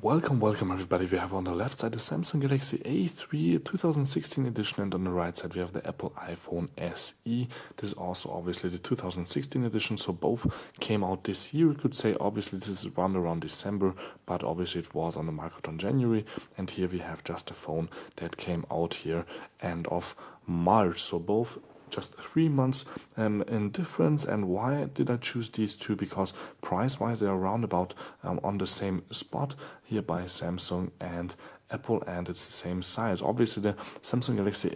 Welcome everybody. We have on the left side the Samsung Galaxy A3 2016 edition, and on the right side we have the Apple iPhone SE. This is also obviously the 2016 edition, so both came out this year. You could say obviously this is around December, but obviously it was on the market on January, and here we have just a phone that came out here end of March. So both just 3 months in difference. And why did I choose these two? Because price wise they are around about on the same spot here by Samsung and Apple, and it's the same size. Obviously the Samsung Galaxy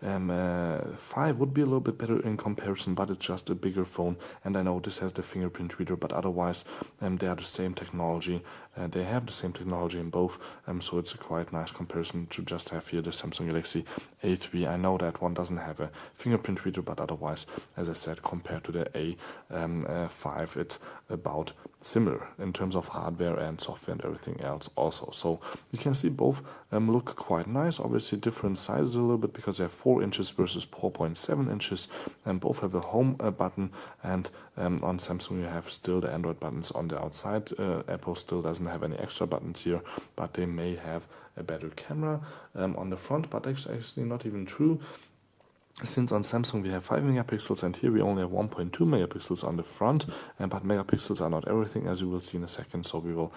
A5 would be a little bit better in comparison, but it's just a bigger phone, and I know this has the fingerprint reader, but otherwise they are the same technology. They have the same technology in both, so it's a quite nice comparison to just have here the Samsung Galaxy A3. I know that one doesn't have a fingerprint reader, but otherwise, as I said, compared to the A5, it's about similar in terms of hardware and software and everything else also. So you can see both look quite nice. Obviously different sizes a little bit because they have 4 inches versus 4.7 inches, and both have a home button, and on Samsung you have still the Android buttons on the outside. Apple still doesn't have any extra buttons here, but they may have a better camera on the front, but actually not even true, since on Samsung we have 5 megapixels and here we only have 1.2 megapixels on the front, but megapixels are not everything, as you will see in a second. So we will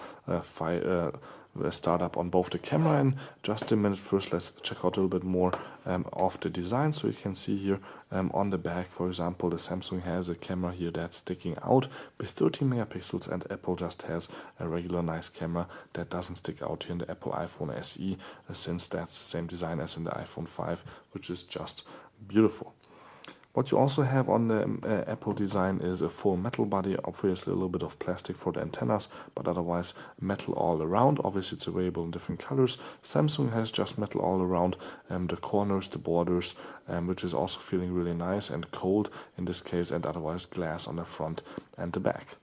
start up on both the camera in just a minute. First let's check out a little bit more of the design. So you can see here on the back, for example, the Samsung has a camera here that's sticking out with 13 megapixels, and Apple just has a regular nice camera that doesn't stick out here in the Apple iPhone SE, since that's the same design as in the iPhone 5, which is just beautiful. What you also have on the Apple design is a full metal body, obviously a little bit of plastic for the antennas, but otherwise metal all around. Obviously it's available in different colors. Samsung has just metal all around the corners, the borders, which is also feeling really nice and cold in this case, and otherwise glass on the front and the back.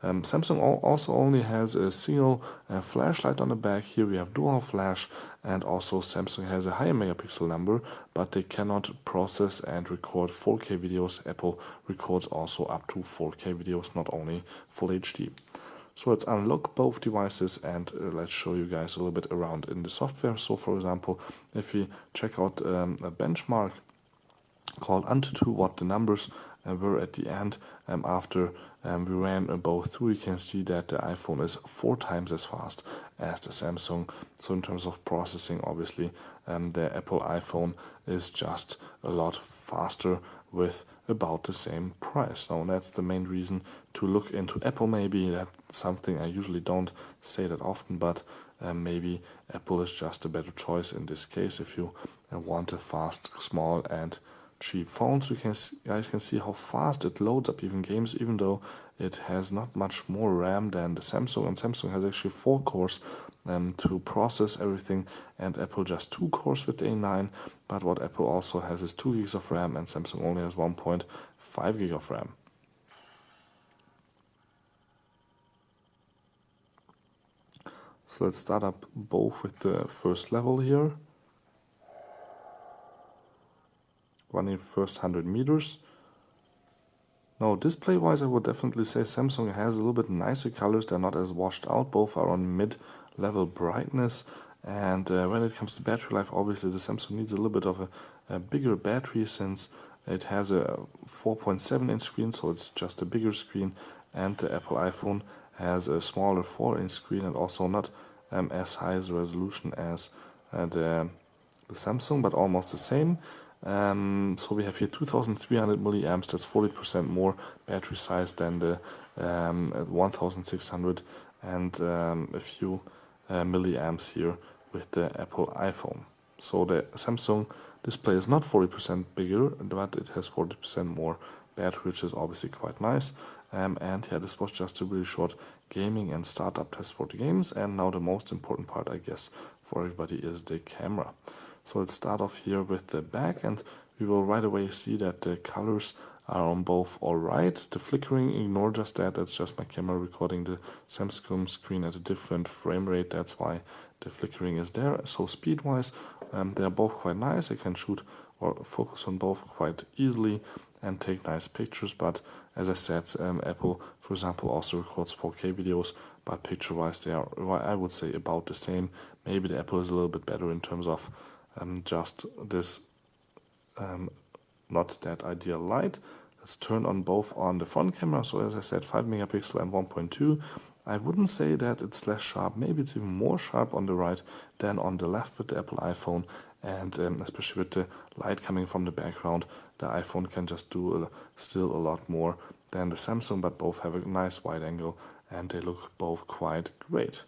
Samsung also only has a single flashlight on the back. Here we have dual flash, and also Samsung has a higher megapixel number, but they cannot process and record 4K videos. Apple records also up to 4K videos, not only Full HD. So let's unlock both devices and let's show you guys a little bit around in the software. So for example, if we check out a benchmark called Antutu, what the numbers were at the end after we ran both through, you can see that the iPhone is 4 times as fast as the Samsung. So in terms of processing, obviously the Apple iPhone is just a lot faster with about the same price. So that's the main reason to look into Apple. Maybe that's something I usually don't say that often, but maybe Apple is just a better choice in this case if you want a fast, small and cheap phone. So you guys can see how fast it loads up even games, even though it has not much more RAM than the Samsung, and Samsung has actually 4 cores to process everything, and Apple just 2 cores with the A9. But what Apple also has is 2 gigs of RAM, and Samsung only has 1.5 gig of RAM. So let's start up both with the first level here, running first 100 meters. Now display wise I would definitely say Samsung has a little bit nicer colors. They're not as washed out. Both are on mid-level brightness, and when it comes to battery life, obviously the Samsung needs a little bit of a bigger battery, since it has a 4.7 inch screen, so it's just a bigger screen, and the Apple iPhone has a smaller 4 inch screen and also not as high as resolution as the Samsung, but almost the same. So we have here 2300 milliamps, that's 40% more battery size than the 1600 and a few milliamps here with the Apple iPhone. So the Samsung display is not 40% bigger, but it has 40% more battery, which is obviously quite nice. And yeah, this was just a really short gaming and startup test for the games, and now the most important part, I guess, for everybody is the camera. So let's start off here with the back, and we will right away see that the colors are on both alright. The flickering, ignore just that, that's just my camera recording the Samsung screen at a different frame rate, that's why the flickering is there. So speed wise, they are both quite nice. I can shoot focus on both quite easily and take nice pictures. But as I said, Apple, for example, also records 4K videos, but picture-wise they are, I would say, about the same. Maybe the Apple is a little bit better in terms of just this not that ideal light. Let's turn on both on the front camera. So as I said, 5 megapixel and 1.2. I wouldn't say that it's less sharp. Maybe it's even more sharp on the right than on the left with the Apple iPhone. And especially with the light coming from the background, the iPhone can just do still a lot more than the Samsung, but both have a nice wide angle and they look both quite great.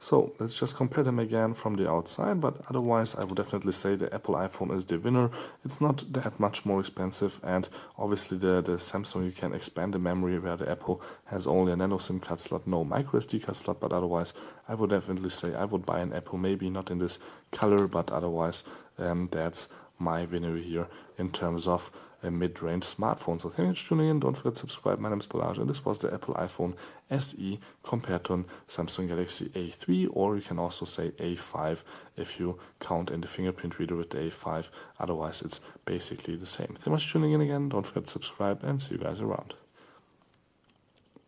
So let's just compare them again from the outside, but otherwise I would definitely say the Apple iPhone is the winner. It's not that much more expensive, and obviously the Samsung, you can expand the memory, where the Apple has only a nano SIM card slot, no micro SD card slot. But otherwise I would definitely say I would buy an Apple, maybe not in this color, but otherwise that's my winner here in terms of a mid-range smartphone. So thank you for tuning in. Don't forget to subscribe. My name is Balazs, and this was the Apple iPhone SE compared to an Samsung Galaxy A3, or you can also say A5 if you count in the fingerprint reader with the A5. Otherwise, it's basically the same. Thank you for tuning in again. Don't forget to subscribe, and see you guys around.